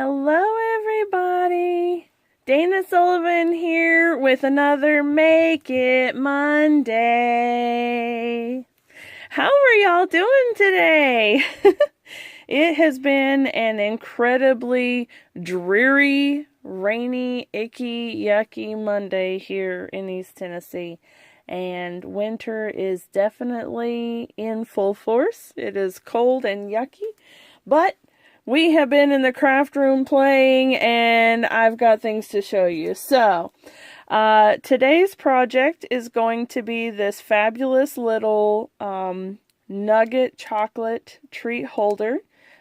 Hello, everybody. Dana Sullivan here with another Make It Monday. How are y'all doing today? It has been an incredibly dreary, rainy, icky, yucky Monday here in East Tennessee. And winter is definitely in full force. It is cold and yucky, but we have been in the craft room playing, and I've got things to show you. So, today's project is going to be this fabulous little Nugget chocolate treat holder.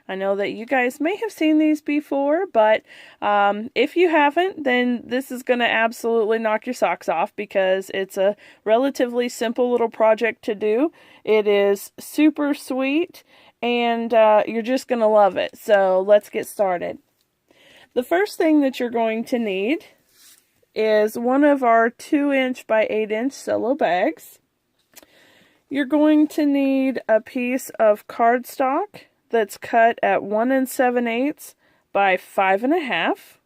I know that you guys may have seen these before, but if you haven't, then this is going to absolutely knock your socks off because it's a relatively simple little project to do. It is super sweet, and you're just going to love it. So let's get started. The first thing that you're going to need is one of our 2" by 8" solo bags. You're going to need a piece of cardstock that's cut at 1 7/8 by 5.5.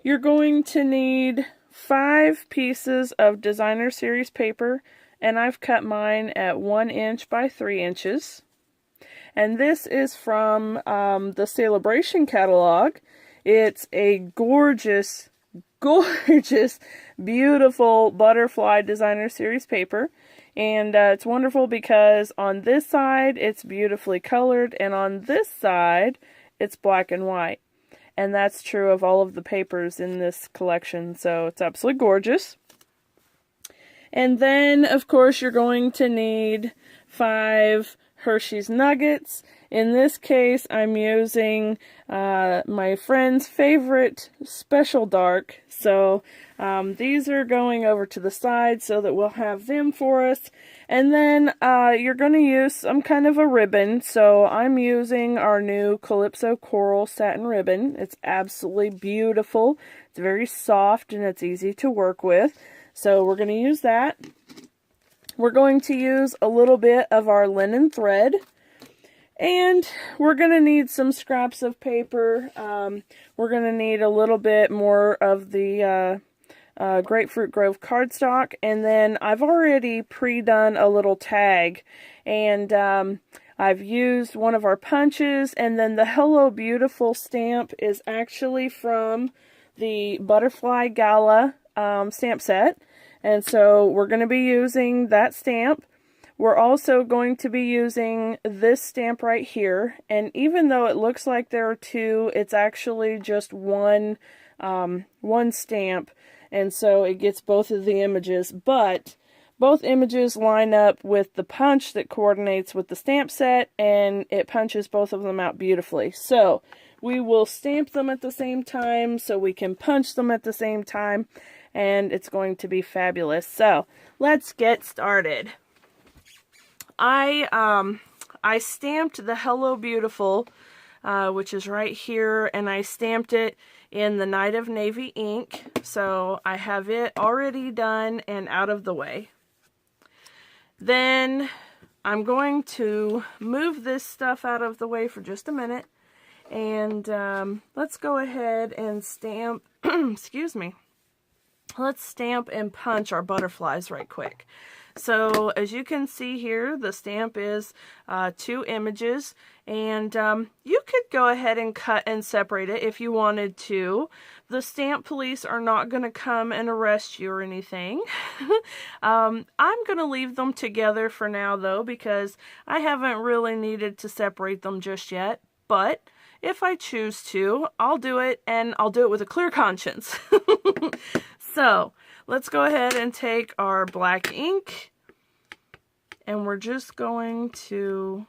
You're going to need 5 pieces of designer series paper, and I've cut mine at 1" by 3". And this is from the Celebration catalog. It's a gorgeous, gorgeous, beautiful butterfly designer series paper. And it's wonderful because on this side it's beautifully colored, and on this side it's black and white. And that's true of all of the papers in this collection, so it's absolutely gorgeous. And then, of course, you're going to need 5 Hershey's Nuggets. In this case, I'm using my friend's favorite Special Dark. So these are going over to the side so that we'll have them for us. And then you're going to use some kind of a ribbon. So I'm using our new Calypso Coral Satin Ribbon. It's absolutely beautiful. It's very soft and it's easy to work with. So we're going to use that. We're going to use a little bit of our linen thread, and we're going to need some scraps of paper. We're going to need a little bit more of the Grapefruit Grove cardstock, and then I've already pre-done a little tag, and I've used one of our punches, and then the Hello Beautiful stamp is actually from the Butterfly Gala stamp set. And so we're going to be using that stamp. We're also going to be using this stamp right here. And even though it looks like there are 2, it's actually just one stamp. And so it gets both of the images. But both images line up with the punch that coordinates with the stamp set, and it punches both of them out beautifully. So we will stamp them at the same time so we can punch them at the same time. And it's going to be fabulous. So let's get started. I stamped the Hello Beautiful, which is right here, and I stamped it in the Night of Navy ink. So I have it already done and out of the way. Then I'm going to move this stuff out of the way for just a minute. And let's go ahead and stamp, excuse me. Let's stamp and punch our butterflies right quick. So as you can see here, the stamp is 2 images, and you could go ahead and cut and separate it if you wanted to. The stamp police are not going to come and arrest you or anything. I'm going to leave them together for now though, because I haven't really needed to separate them just yet, but if I choose to, I'll do it, and I'll do it with a clear conscience. So, let's go ahead and take our black ink, and we're just going to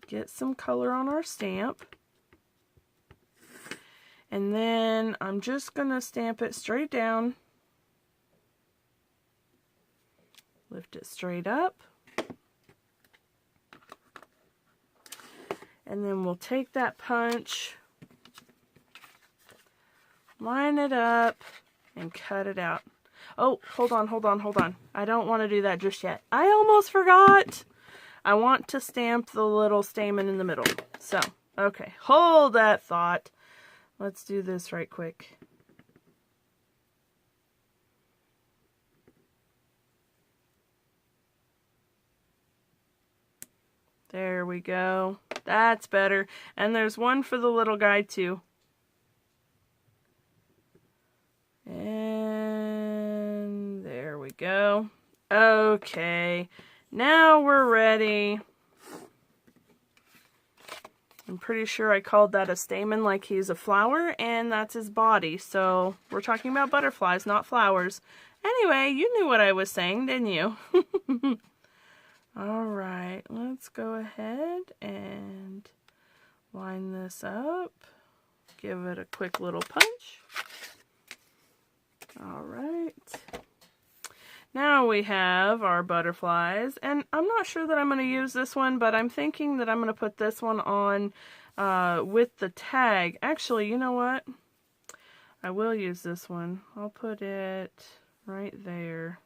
get some color on our stamp. And then I'm just going to stamp it straight down. Lift it straight up. And then we'll take that punch, line it up, and cut it out. Oh, hold on. I don't want to do that just yet. I almost forgot. I want to stamp the little stamen in the middle. So, okay, hold that thought. Let's do this right quick. There we go. That's better. And there's one for the little guy too. And there we go. Okay. Now we're ready. I'm pretty sure I called that a stamen like he's a flower, and that's his body. So we're talking about butterflies, not flowers. Anyway, you knew what I was saying, didn't you? All right, let's go ahead and line this up. Give it a quick little punch. All right. Now we have our butterflies, and I'm not sure that I'm going to use this one, but I'm thinking that I'm going to put this one on with the tag. Actually, you know what? I will use this one. I'll put it right there.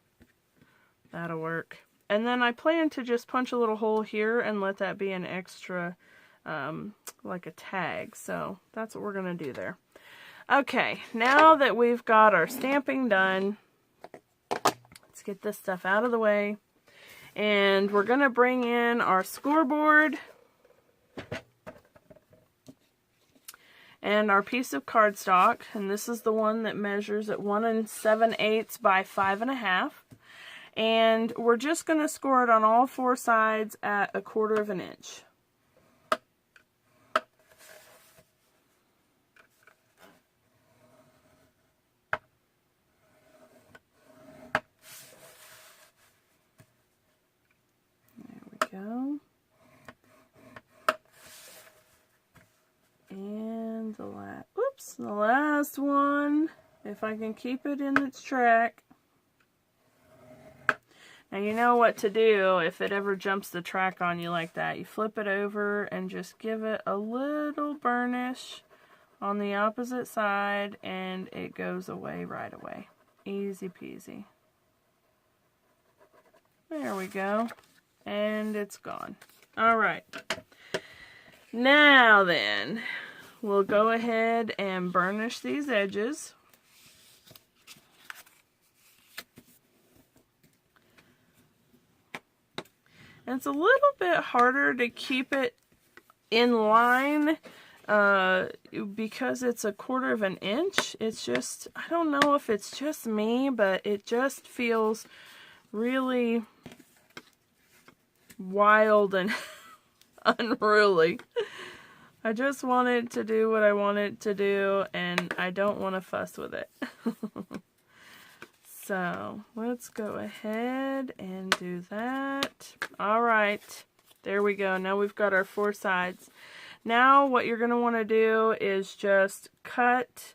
That'll work. And then I plan to just punch a little hole here and let that be an extra, like a tag. So that's what we're going to do there. Okay, now that we've got our stamping done, let's get this stuff out of the way. And we're going to bring in our scoreboard and our piece of cardstock. And this is the one that measures at 1 7/8 by 5.5. And we're just going to score it on all 4 sides at 1/4 inch. There we go. And the last one, if I can keep it in its track. Now you know what to do if it ever jumps the track on you like that. You flip it over and just give it a little burnish on the opposite side and it goes away right away. Easy peasy. There we go. And it's gone. Alright. Now then, we'll go ahead and burnish these edges. And it's a little bit harder to keep it in line because it's 1/4 inch. It's just, I don't know if it's just me, but it just feels really wild and unruly. I just want it to do what I want it to do, and I don't want to fuss with it. So let's go ahead and do that. All right, there we go. Now we've got our 4 sides. Now what you're going to want to do is just cut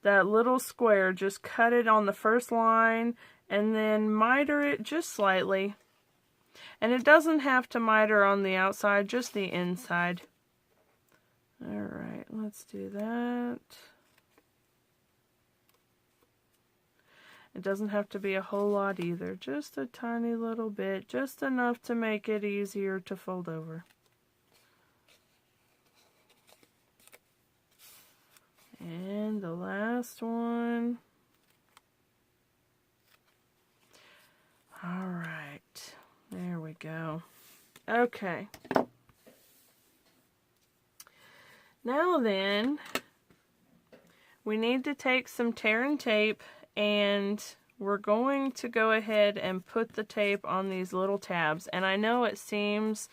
that little square. Just cut it on the first line and then miter it just slightly. And it doesn't have to miter on the outside, just the inside. All right, let's do that. It doesn't have to be a whole lot either, just a tiny little bit, just enough to make it easier to fold over. And the last one. All right, there we go. Okay. Now then, we need to take some tear and tape, and we're going to go ahead and put the tape on these little tabs. And I know it seems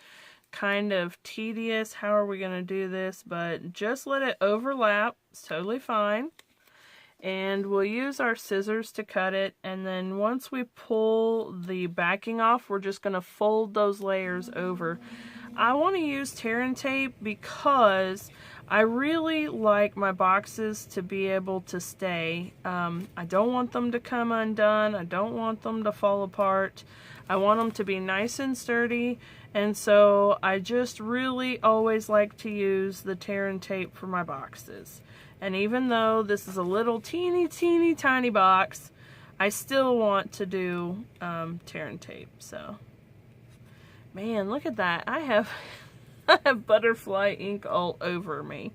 kind of tedious, how are we going to do this, but just let it overlap. It's totally fine. And we'll use our scissors to cut it, and then once we pull the backing off, we're just going to fold those layers over. I want to use tear and tape because I really like my boxes to be able to stay. I don't want them to come undone. I don't want them to fall apart. I want them to be nice and sturdy, and so I just really always like to use the tear and tape for my boxes. And even though this is a little teeny tiny box, I still want to do tear and tape. So, man, look at that. I have butterfly ink all over me.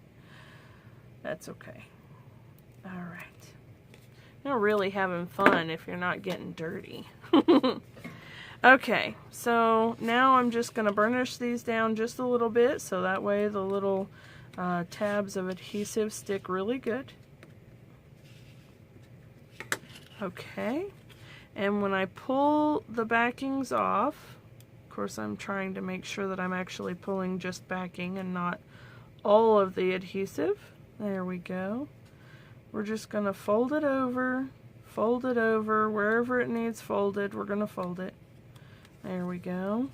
That's okay. All right. You're really having fun if you're not getting dirty. Okay, so now I'm just going to burnish these down just a little bit so that way the little tabs of adhesive stick really good. Okay, and when I pull the backings off, of course I'm trying to make sure that I'm actually pulling just backing and not all of the adhesive. There we go. We're just going to fold it over, wherever it needs folded, we're going to fold it. There we go.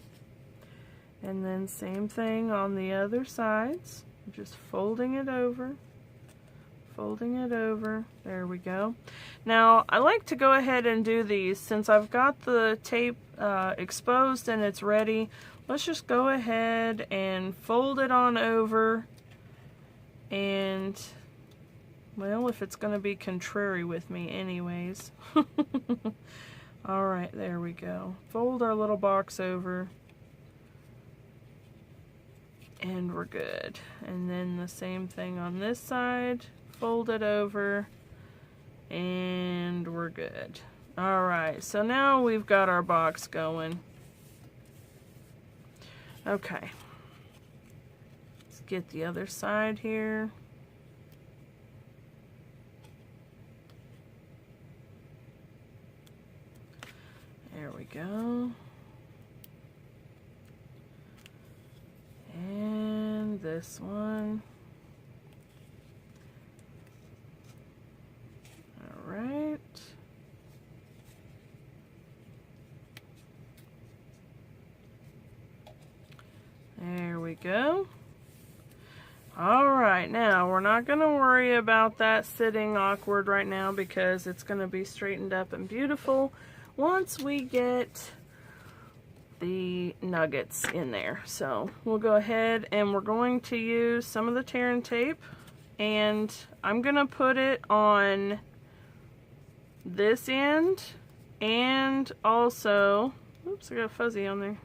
And then same thing on the other sides, just folding it over, there we go. Now I like to go ahead and do these since I've got the tape exposed and it's ready. Let's just go ahead and fold it on over, and well, if it's going to be contrary with me anyways. Alright, there we go. Fold our little box over. And we're good. And then the same thing on this side. Fold it over. And we're good. Alright, so now we've got our box going. Okay. Let's get the other side here. There we go. And this one. All right. There we go. All right, now we're not going to worry about that sitting awkward right now because it's going to be straightened up and beautiful once we get the nuggets in there. So we'll go ahead and we're going to use some of the tear and tape, and I'm going to put it on this end and also, oops, I got a fuzzy on there,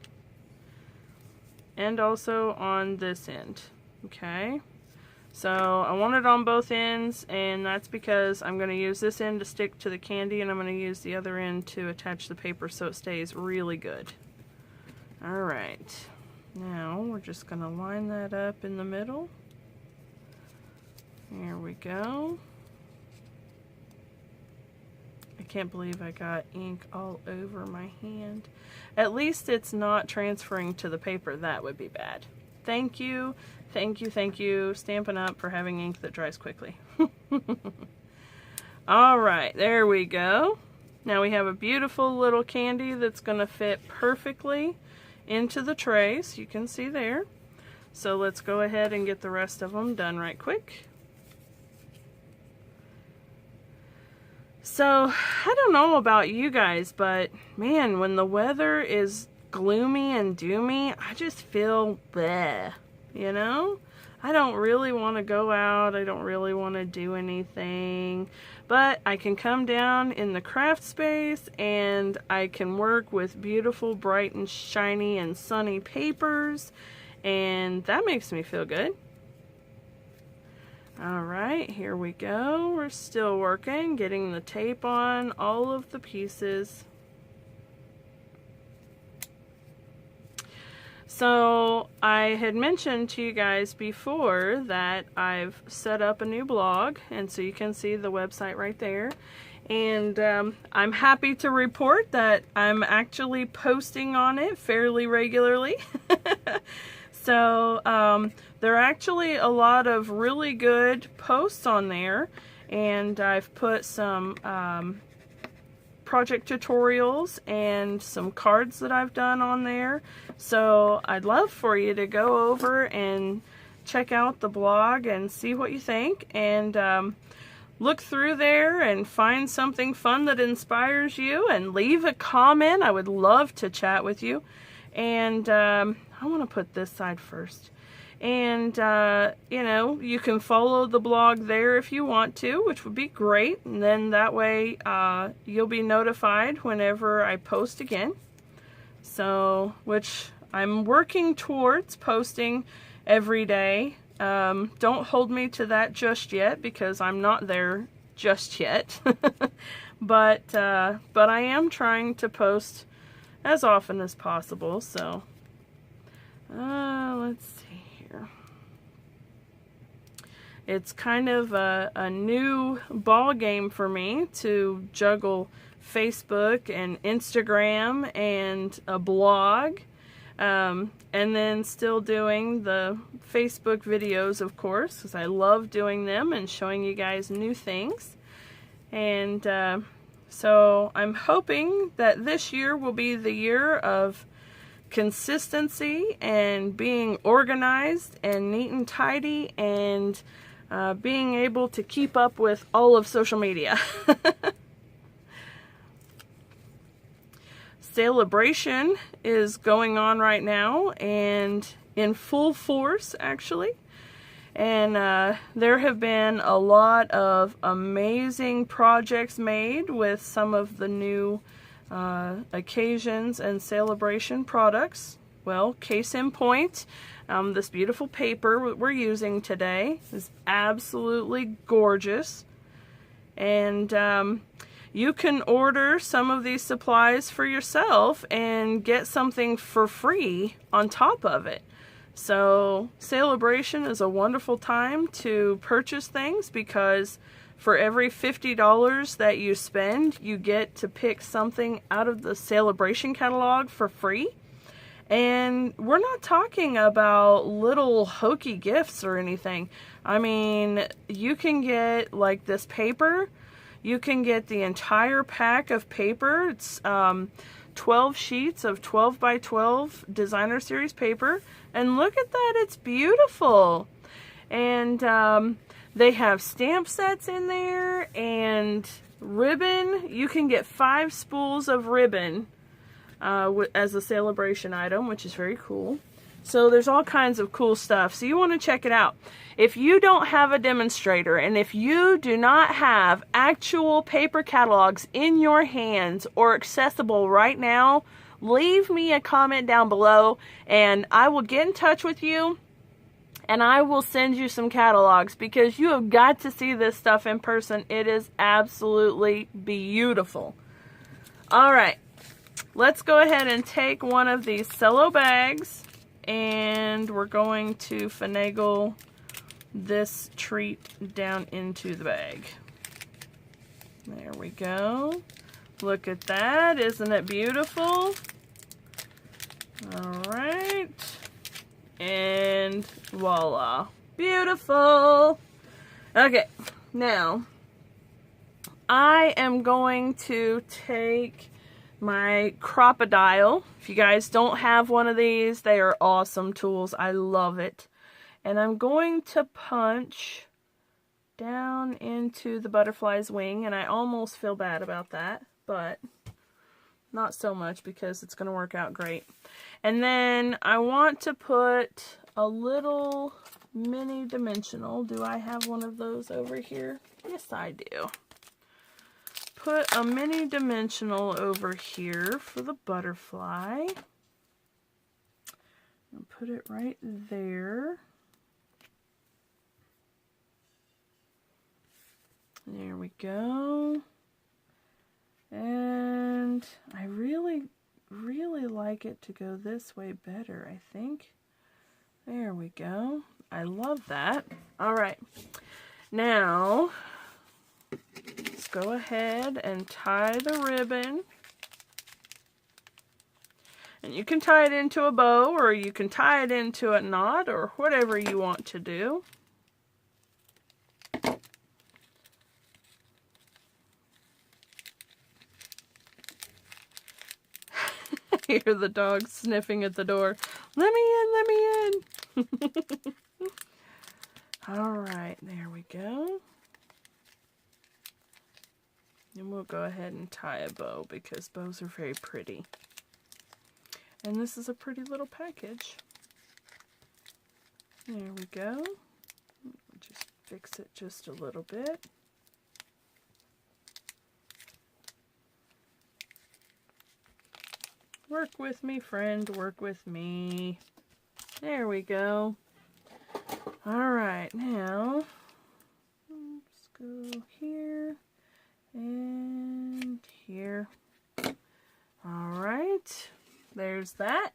and also on this end. Okay, so I want it on both ends, and that's because I'm going to use this end to stick to the candy, and I'm going to use the other end to attach the paper so it stays really good. Alright, now we're just going to line that up in the middle. Here we go. I can't believe I got ink all over my hand. At least it's not transferring to the paper. That would be bad. Thank you, thank you, thank you, Stampin' Up! For having ink that dries quickly. Alright, there we go. Now we have a beautiful little candy that's going to fit perfectly into the trays. You can see there. So let's go ahead and get the rest of them done right quick. So, I don't know about you guys, but man, when the weather is gloomy and doomy, I just feel bleh, you know? I don't really want to go out, I don't really want to do anything, but I can come down in the craft space and I can work with beautiful, bright and shiny and sunny papers, and that makes me feel good. Alright, here we go. We're still working, getting the tape on all of the pieces. So, I had mentioned to you guys before that I've set up a new blog, and so you can see the website right there. And I'm happy to report that I'm actually posting on it fairly regularly. So, there are actually a lot of really good posts on there, and I've put some project tutorials and some cards that I've done on there. So I'd love for you to go over and check out the blog and see what you think, and look through there and find something fun that inspires you and leave a comment. I would love to chat with you. And I want to put this side first. And, you know, you can follow the blog there if you want to, which would be great. And then that way you'll be notified whenever I post again. So, which I'm working towards posting every day Don't hold me to that just yet because I'm not there just yet. But I am trying to post as often as possible, so let's see here. It's kind of a new ball game for me to juggle Facebook and Instagram and a blog, and then still doing the Facebook videos, of course, because I love doing them and showing you guys new things. And so I'm hoping that this year will be the year of consistency and being organized and neat and tidy and being able to keep up with all of social media. Celebration is going on right now and in full force, actually. And there have been a lot of amazing projects made with some of the new occasions and celebration products. Well, case in point, this beautiful paper we're using today is absolutely gorgeous. And you can order some of these supplies for yourself and get something for free on top of it. So celebration is a wonderful time to purchase things because for every $50 that you spend, you get to pick something out of the celebration catalog for free. And we're not talking about little hokey gifts or anything. I mean, you can get like this paper. You can get the entire pack of paper. It's 12 sheets of 12 by 12 designer series paper. And look at that, it's beautiful. And they have stamp sets in there and ribbon. You can get 5 spools of ribbon as a celebration item, which is very cool. So there's all kinds of cool stuff. So you want to check it out. If you don't have a demonstrator and if you do not have actual paper catalogs in your hands or accessible right now, leave me a comment down below and I will get in touch with you and I will send you some catalogs because you have got to see this stuff in person. It is absolutely beautiful. All right, let's go ahead and take one of these cello bags and we're going to finagle this treat down into the bag. There we go. Look at that. Isn't it beautiful? All right. And voila. Beautiful. Okay. Now, I am going to take my crocodile. If you guys don't have one of these, they are awesome tools. I love it. And I'm going to punch down into the butterfly's wing, and I almost feel bad about that, but not so much because it's going to work out great. And then I want to put a little mini dimensional. Do I have one of those over here? Yes, I do. Put a mini dimensional over here for the butterfly. And put it right there. There we go. And I really like it to go this way better, I think. There we go. I love that. All right. Now, let's go ahead and tie the ribbon. And you can tie it into a bow or you can tie it into a knot or whatever you want to do. I hear the dog sniffing at the door. Let me in, let me in. All right, there we go. And we'll go ahead and tie a bow because bows are very pretty. And this is a pretty little package. There we go. Just fix it just a little bit. Work with me, friend, work with me. There we go. All right, now let's go here and here. All right, there's that.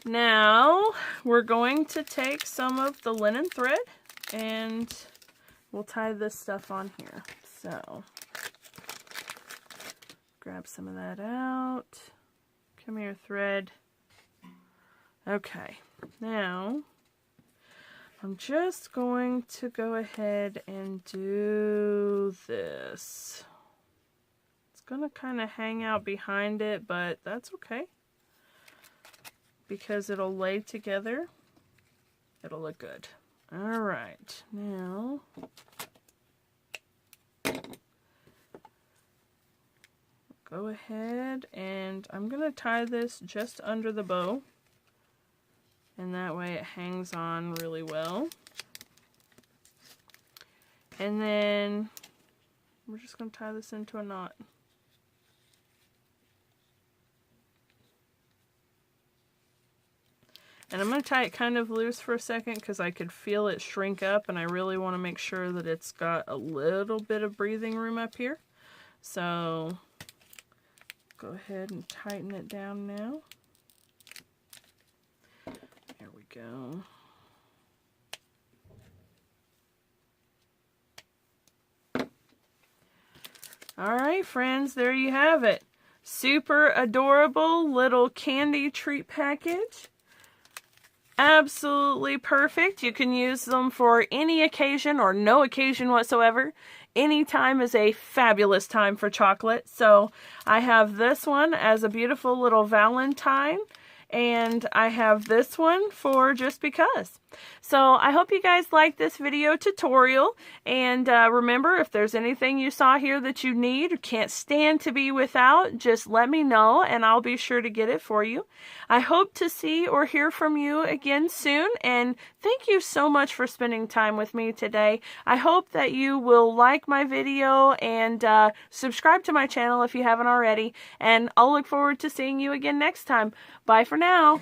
Now we're going to take some of the linen thread and we'll tie this stuff on here. So grab some of that out. Come here, thread. Okay, now I'm just going to go ahead and do this. It's gonna kind of hang out behind it, but that's okay, because it'll lay together. It'll look good. All right, now go ahead and I'm gonna tie this just under the bow, and that way it hangs on really well. And then we're just gonna tie this into a knot. And I'm going to tie it kind of loose for a second because I could feel it shrink up, and I really want to make sure that it's got a little bit of breathing room up here. So go ahead and tighten it down now. There we go. All right, friends, there you have it. Super adorable little candy treat package. Absolutely perfect. You can use them for any occasion or no occasion whatsoever. Any time is a fabulous time for chocolate. So I have this one as a beautiful little Valentine, and I have this one for just because. So I hope you guys liked this video tutorial, and remember, if there's anything you saw here that you need or can't stand to be without, just let me know and I'll be sure to get it for you. I hope to see or hear from you again soon, and thank you so much for spending time with me today. I hope that you will like my video and subscribe to my channel if you haven't already, and I'll look forward to seeing you again next time. Bye for now.